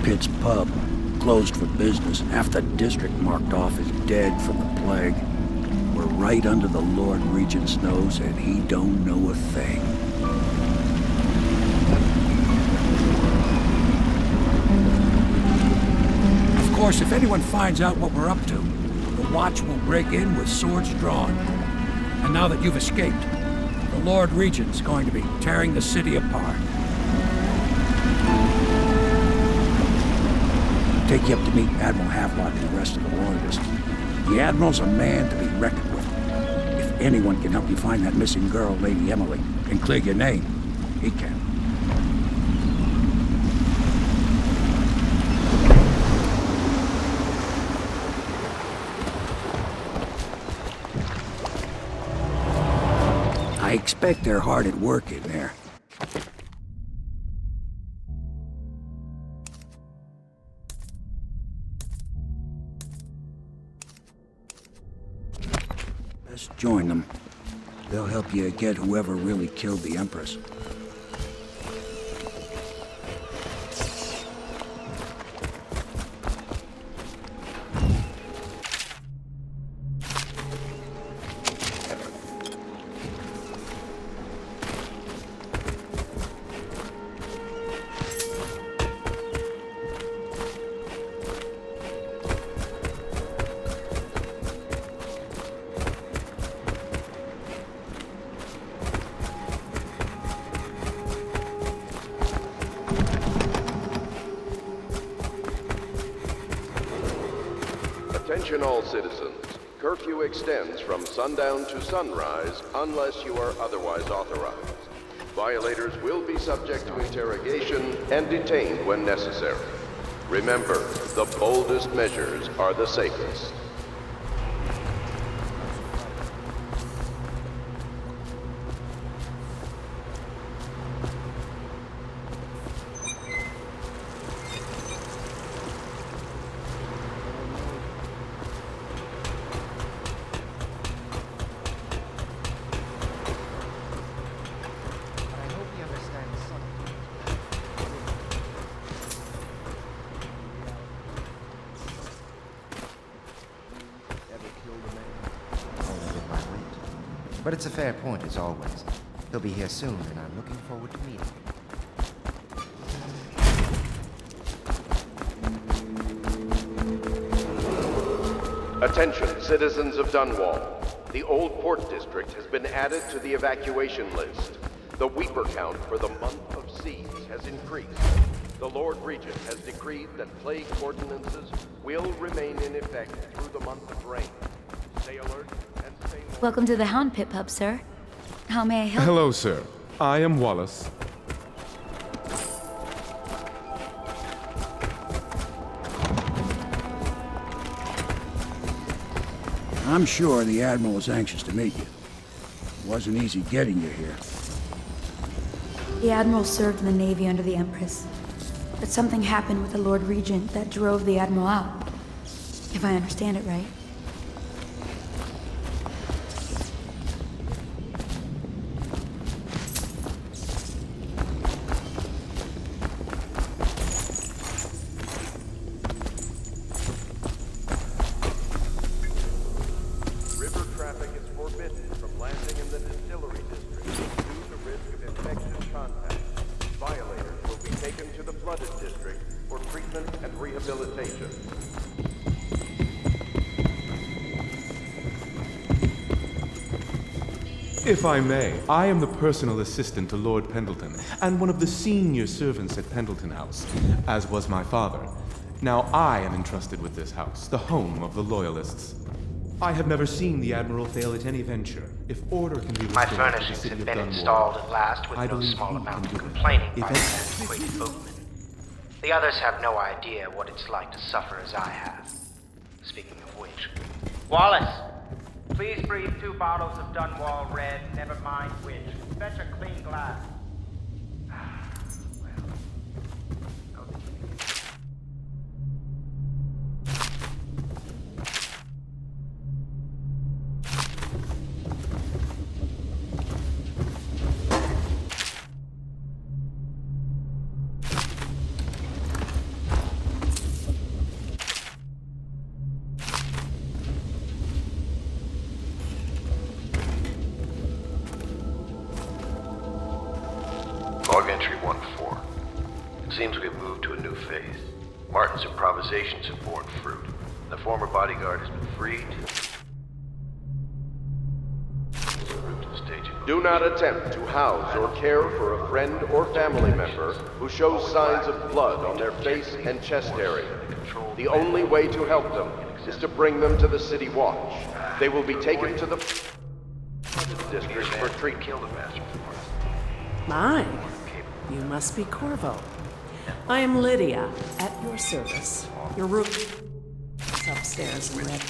Pitt's pub, closed for business. Half the district marked off as dead from the plague. We're right under the Lord Regent's nose, and he don't know a thing. Of course, if anyone finds out what we're up to, the Watch will break in with swords drawn. And now that you've escaped, the Lord Regent's going to be tearing the city apart. Take you up to meet Admiral Havelock and the rest of the Loyalists. The Admiral's a man to be reckoned with. If anyone can help you find that missing girl, Lady Emily, and clear your name, he can. I expect they're hard at work in there. Best join them. They'll help you get whoever really killed the Empress. Attention all citizens. Curfew extends from sundown to sunrise unless you are otherwise authorized. Violators will be subject to interrogation and detained when necessary. Remember, the boldest measures are the safest. But it's a fair point, as always. He'll be here soon, and I'm looking forward to meeting him. Attention, citizens of Dunwall. The Old Port District has been added to the evacuation list. The Weeper count for the month of siege has increased. The Lord Regent has decreed that plague ordinances will remain in effect through the month of rain. Stay alert and stay warm. Welcome to the Hound Pit Pub, sir. How may I help? Hello, sir. I am Wallace. I'm sure the Admiral is anxious to meet you. It wasn't easy getting you here. The Admiral served in the Navy under the Empress. But something happened with the Lord Regent that drove the Admiral out. If I understand it right. River traffic is forbidden from landing in the distillery district due to risk of infectious contact. Violators will be taken to the flooded district for treatment and rehabilitation. If I may, I am the personal assistant to Lord Pendleton, and one of the senior servants at Pendleton House, as was my father. Now I am entrusted with this house, the home of the Loyalists. I have never seen the Admiral fail at any venture. If order can be My restored to the furnishings city have of been Dunwall, installed at last with I no believe small he amount can of do it. complaining If by any- that quick boatman. The others have no idea what it's like to suffer as I have. Speaking of which, Wallace, please breathe 2 bottles of Dunwall Red, never mind which. Fetch a clean glass. conversations have borne fruit. The former bodyguard has been freed. Do not attempt to house or care for a friend or family member who shows signs of blood on their face and chest area. The only way to help them is to bring them to the City Watch. They will be taken to the district for treatment. My, you must be Corvo. I am Lydia, at your service. Your room is upstairs and ready.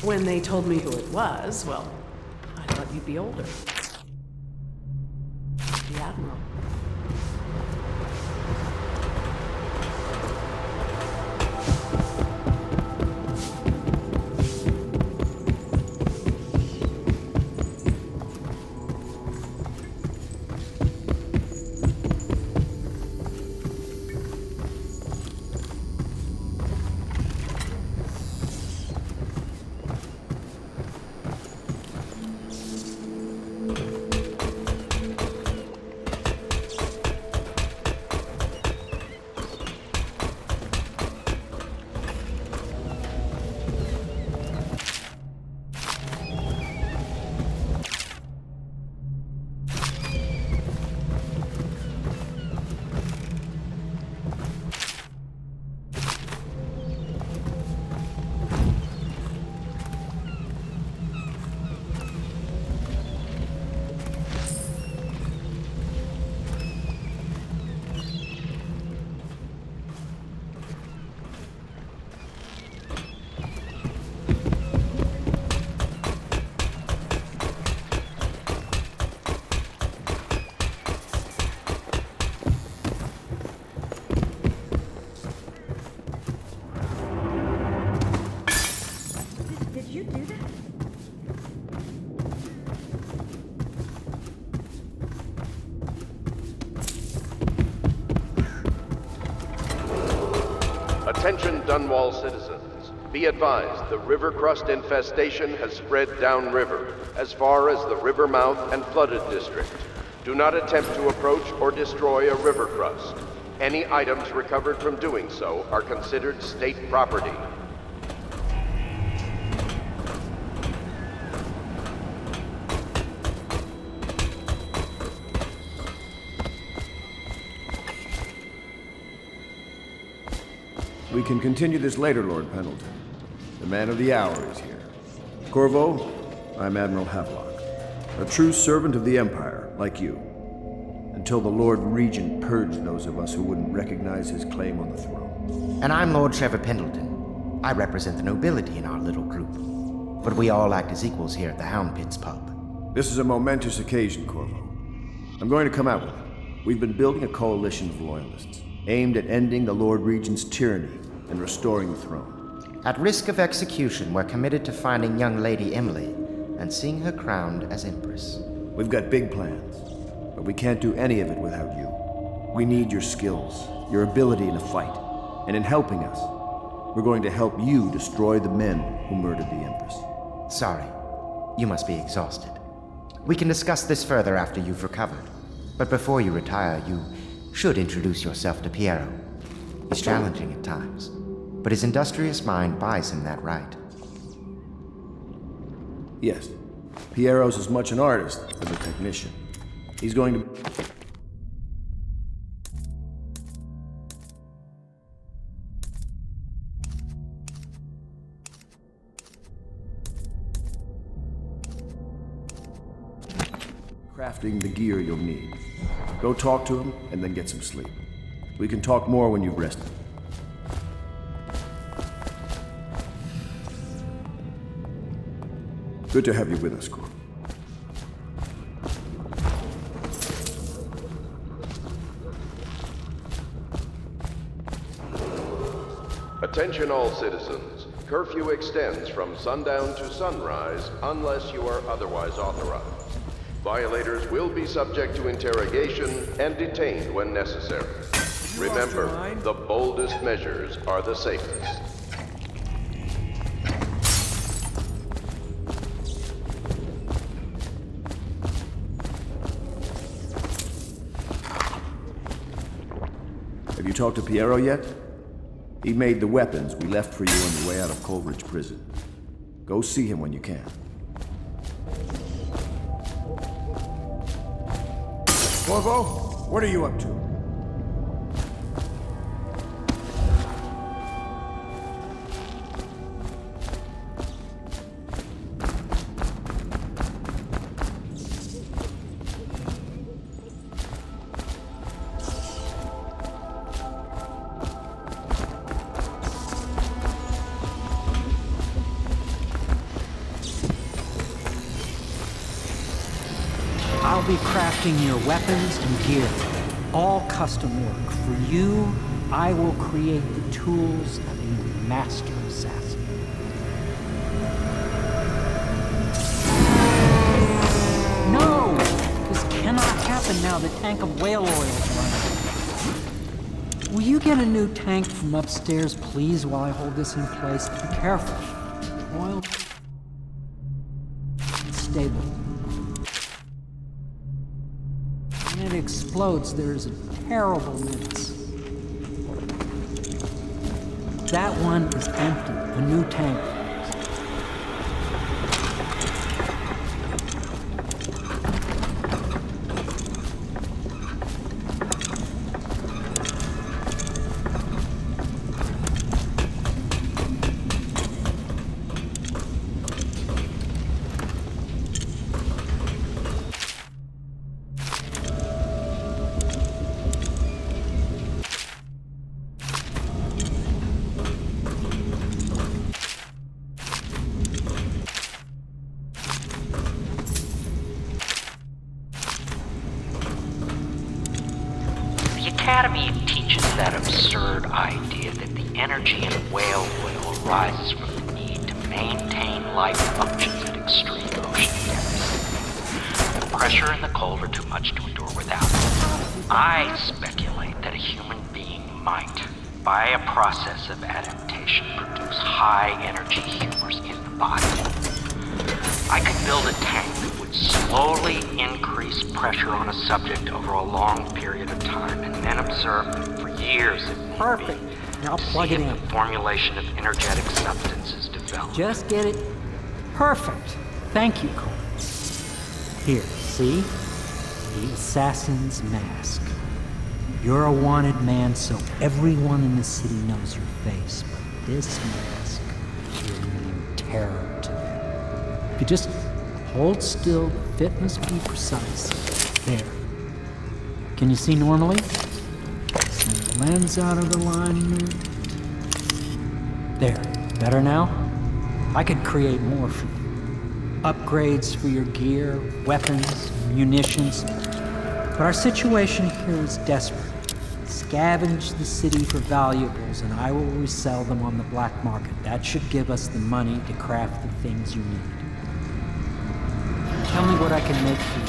When they told me who it was, well, I thought you'd be older. The Admiral. Attention Dunwall citizens. Be advised, the river crust infestation has spread downriver, as far as the river mouth and flooded district. Do not attempt to approach or destroy a river crust. Any items recovered from doing so are considered state property. We can continue this later, Lord Pendleton. The man of the hour is here. Corvo, I'm Admiral Havelock, a true servant of the Empire, like you. Until the Lord Regent purged those of us who wouldn't recognize his claim on the throne. And I'm Lord Trevor Pendleton. I represent the nobility in our little group. But we all act as equals here at the Hound Pits pub. This is a momentous occasion, Corvo. I'm going to come out with it. We've been building a coalition of loyalists, aimed at ending the Lord Regent's tyranny and restoring the throne. At risk of execution, we're committed to finding young Lady Emily and seeing her crowned as Empress. We've got big plans, but we can't do any of it without you. We need your skills, your ability in a fight, and in helping us, we're going to help you destroy the men who murdered the Empress. Sorry, you must be exhausted. We can discuss this further after you've recovered. But before you retire, you should introduce yourself to Piero. He's challenging at times, but his industrious mind buys him that right. Yes, Piero's as much an artist as a technician. He's going to... crafting the gear you'll need. Go talk to him, and then get some sleep. We can talk more when you've rested. Good to have you with us, Corvo. Attention all citizens. Curfew extends from sundown to sunrise unless you are otherwise authorized. Violators will be subject to interrogation and detained when necessary. Remember, the boldest measures are the safest. Have you talked to Piero yet? He made the weapons we left for you on the way out of Coleridge Prison. Go see him when you can. Corvo, what are you up to? I'll be crafting your weapons and gear, all custom work. For you, I will create the tools of a master assassin. No! This cannot happen now. The tank of whale oil is running. Will you get a new tank from upstairs, please, while I hold this in place? Be careful. Oil... stable. When it explodes, there's a terrible menace. That one is empty. A new tank. The Academy teaches that absurd idea that the energy in whale oil arises from the need to maintain life functions at extreme ocean depths. The pressure and the cold are too much to endure without. I speculate that a human being might, by a process of adaptation, produce high-energy humors in the body. I could build a tank that would slowly increase pressure on a subject over a long period of time and then observe them for years if need Perfect. be. Now plug it in. The formulation of energetic substances developed. Just get it. Perfect. Thank you, Cole. Here, see? The assassin's mask. You're a wanted man, so everyone in the city knows your face. But this mask will mean terror to them. If you just hold still, the fit must be precise. There. Can you see normally? Send the lens out of alignment. There. Better now? I could create more for you. Upgrades for your gear, weapons, munitions. But our situation here is desperate. Scavenge the city for valuables, and I will resell them on the black market. That should give us the money to craft the things you need. Tell me what I can make for you.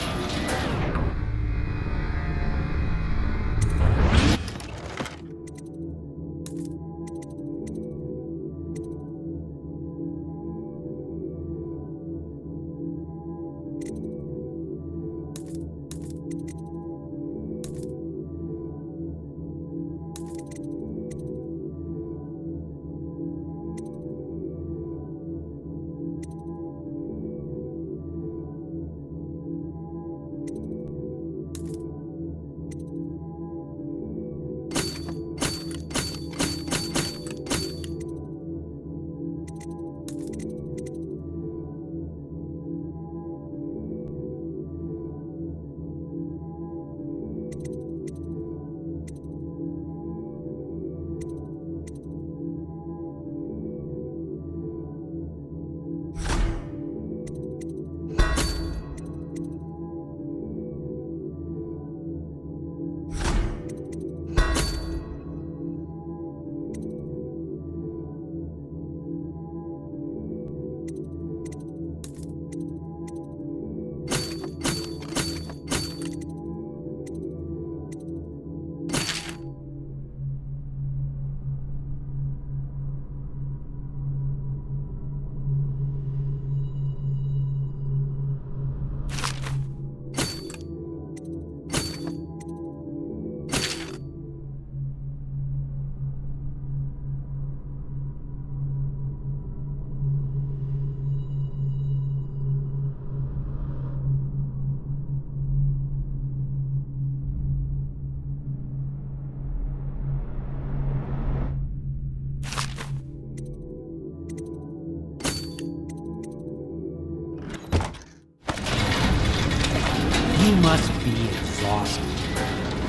must be exhausted.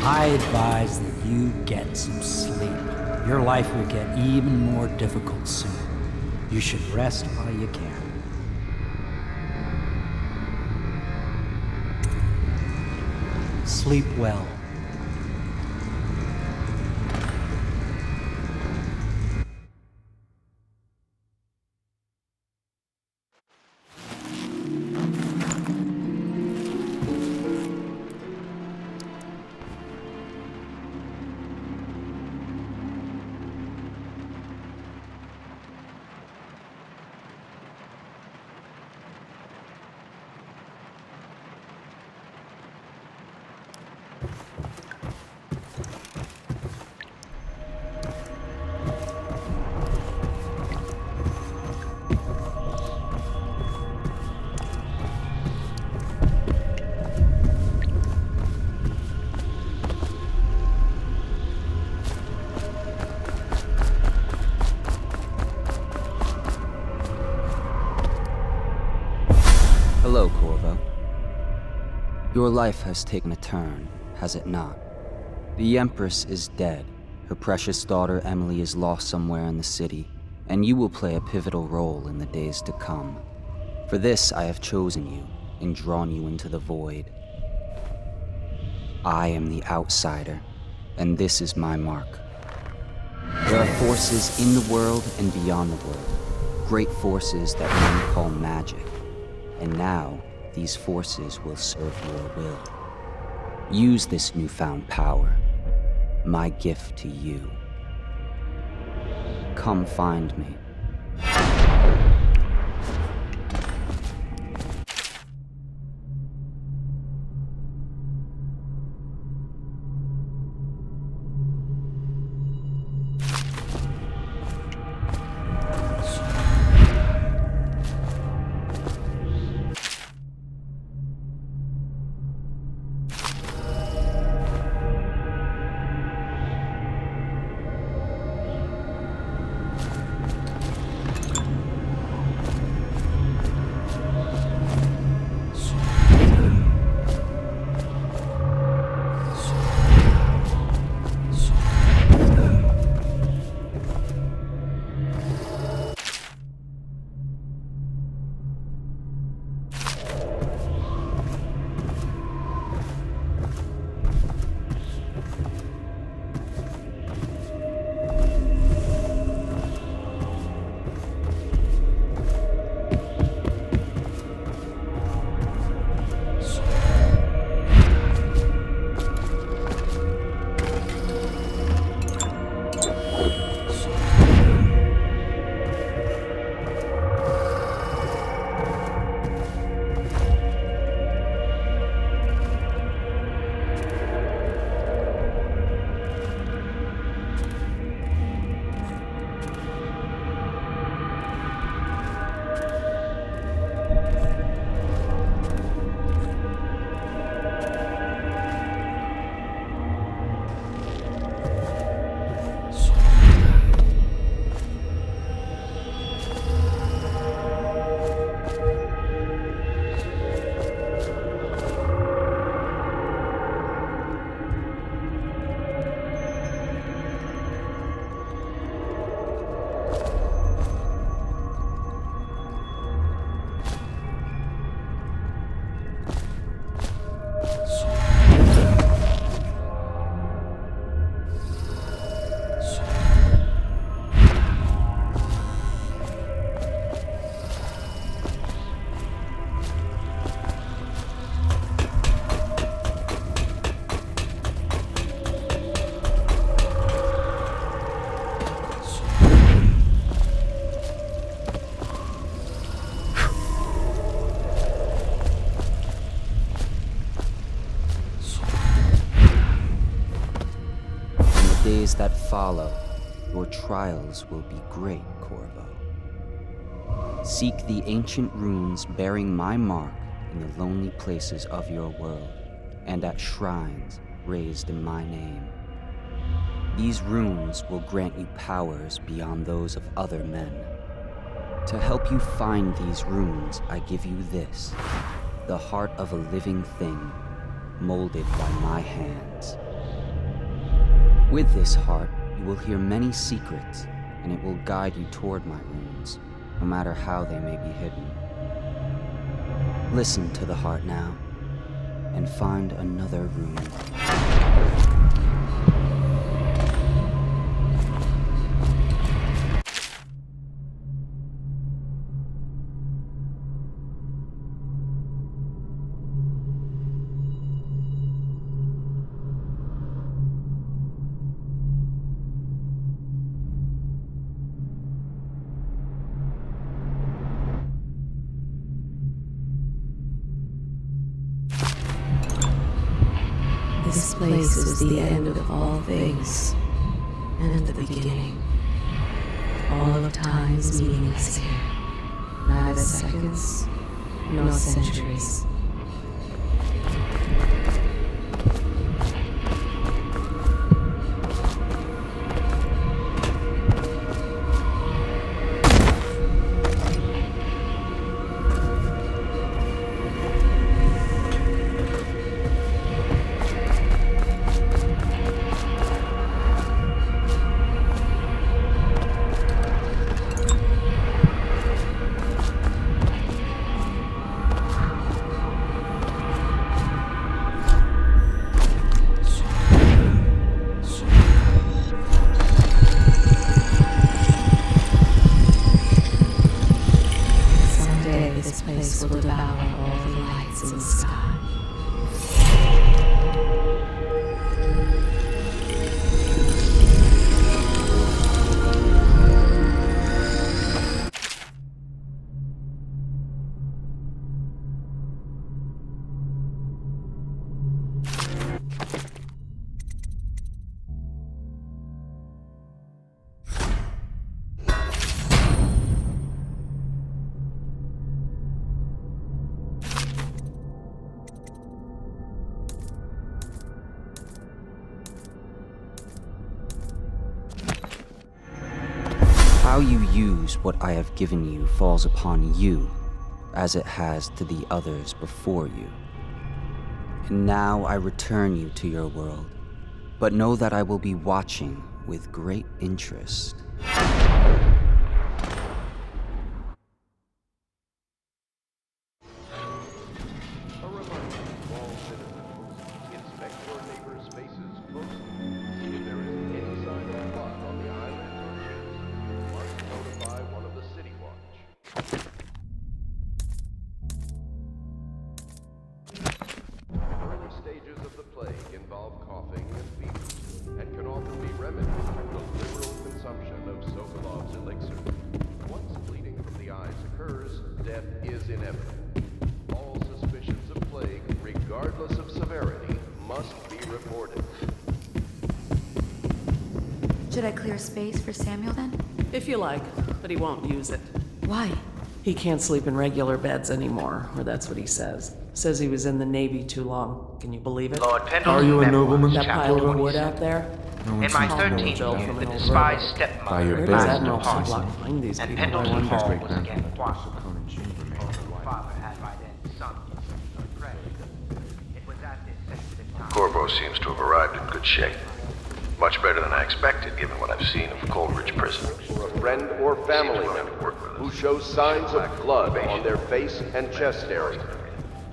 I advise that you get some sleep. Your life will get even more difficult soon. You should rest while you can. Sleep well. Hello, Corvo. Your life has taken a turn, has it not? The Empress is dead. Her precious daughter Emily is lost somewhere in the city, and you will play a pivotal role in the days to come. For this, I have chosen you and drawn you into the void. I am the outsider, and this is my mark. There are forces in the world and beyond the world, great forces that men call magic. And now, these forces will serve your will. Use this newfound power, my gift to you. Come find me. days that follow, your trials will be great, Corvo. Seek the ancient runes bearing my mark in the lonely places of your world, and at shrines raised in my name. These runes will grant you powers beyond those of other men. To help you find these runes, I give you this, the heart of a living thing. molded by my hands. With this heart, you will hear many secrets, and it will guide you toward my runes, no matter how they may be hidden. Listen to the heart now, and find another rune. This place is the end of all things, and the beginning. All of time's meaningless here. Neither seconds, nor centuries. Will devour all the lights in the sky. How you use what I have given you falls upon you, as it has to the others before you. And now I return you to your world, but know that I will be watching with great interest. Death is inevitable. All suspicions of plague, regardless of severity, must be reported. Should I clear space for Samuel then? If you like, but he won't use it. Why? He can't sleep in regular beds anymore, or that's what he says. Says he was in the Navy too long. Can you believe it? Lord Pendleton, Are you a nobleman? That pile of wood out there? No one in my seems to know 13th much about year, it. the despised stepmother By your Where bed, does passed Admiral upon Hoglock me, find these and people? Pendleton Hall was great-grandfather again was prosperous. Conan chambermaid. My father had by then sunk into depression. It was at this sensitive time. Corvo seems to have arrived in good shape. Much better than I expected, given what I've seen of Coleridge Prison. For a friend or family member who shows signs of blood on their face and chest area,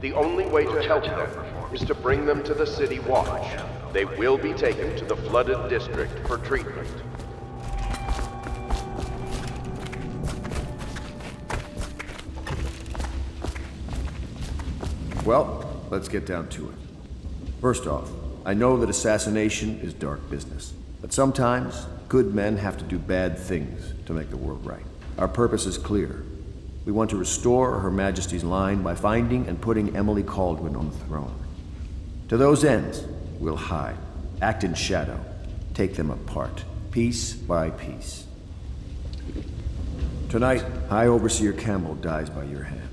the only way to help them is to bring them to the City Watch. They will be taken to the flooded district for treatment. Well, let's get down to it. First off, I know that assassination is dark business, but sometimes good men have to do bad things to make the world right. Our purpose is clear. We want to restore Her Majesty's line by finding and putting Emily Kaldwin on the throne. To those ends, we'll hide, act in shadow, take them apart, piece by piece. Tonight, High Overseer Campbell dies by your hand.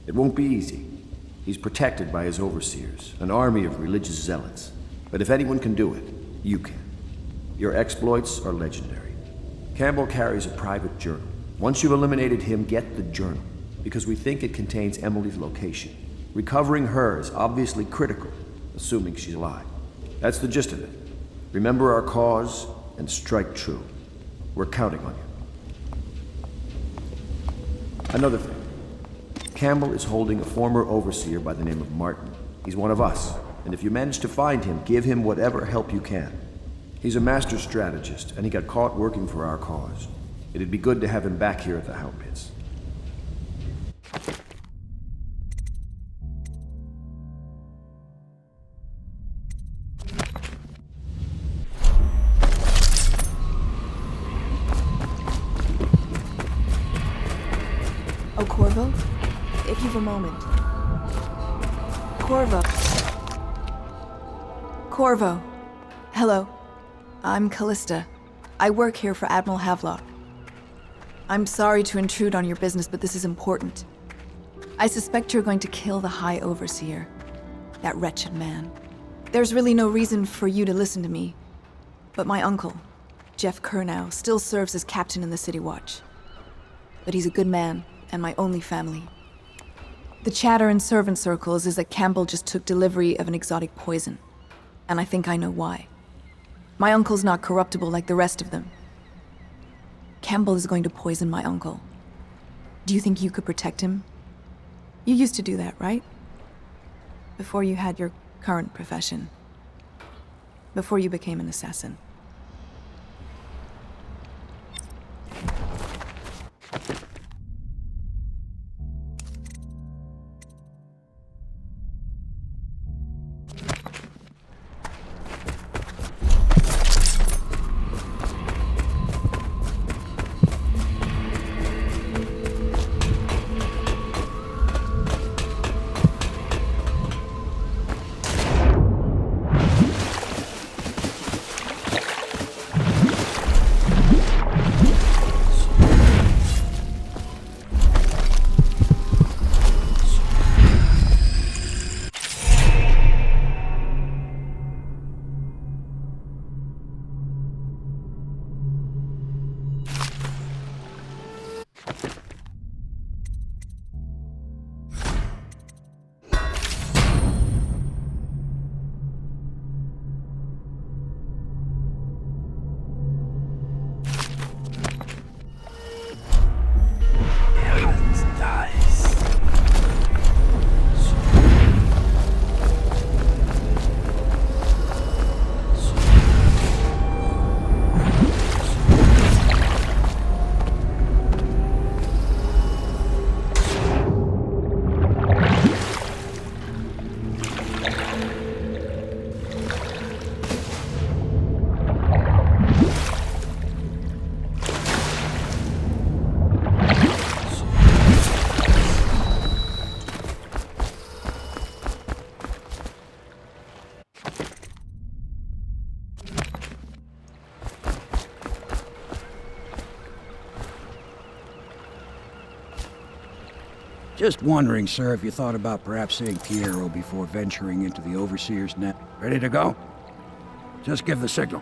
It won't be easy. He's protected by his overseers, an army of religious zealots. But if anyone can do it, you can. Your exploits are legendary. Campbell carries a private journal. Once you've eliminated him, get the journal, because we think it contains Emily's location. Recovering her is obviously critical, assuming she's alive. That's the gist of it. Remember our cause and strike true. We're counting on you. Another thing. Campbell is holding a former overseer by the name of Martin. He's one of us, and if you manage to find him, give him whatever help you can. He's a master strategist, and he got caught working for our cause. It'd be good to have him back here at the Hound Pits. Oh, Corvo? If you've a moment. Corvo. Corvo. Hello. I'm Callista. I work here for Admiral Havelock. I'm sorry to intrude on your business, but this is important. I suspect you're going to kill the High Overseer. That wretched man. There's really no reason for you to listen to me, but my uncle, Jeff Kernow, still serves as captain in the City Watch. But he's a good man, and my only family. The chatter in servant circles is that Campbell just took delivery of an exotic poison, and I think I know why. My uncle's not corruptible like the rest of them. Campbell is going to poison my uncle. Do you think you could protect him? You used to do that, right? Before you had your current profession. Before you became an assassin. Just wondering, sir, if you thought about perhaps seeing Piero before venturing into the Overseer's net. Ready to go? Just give the signal.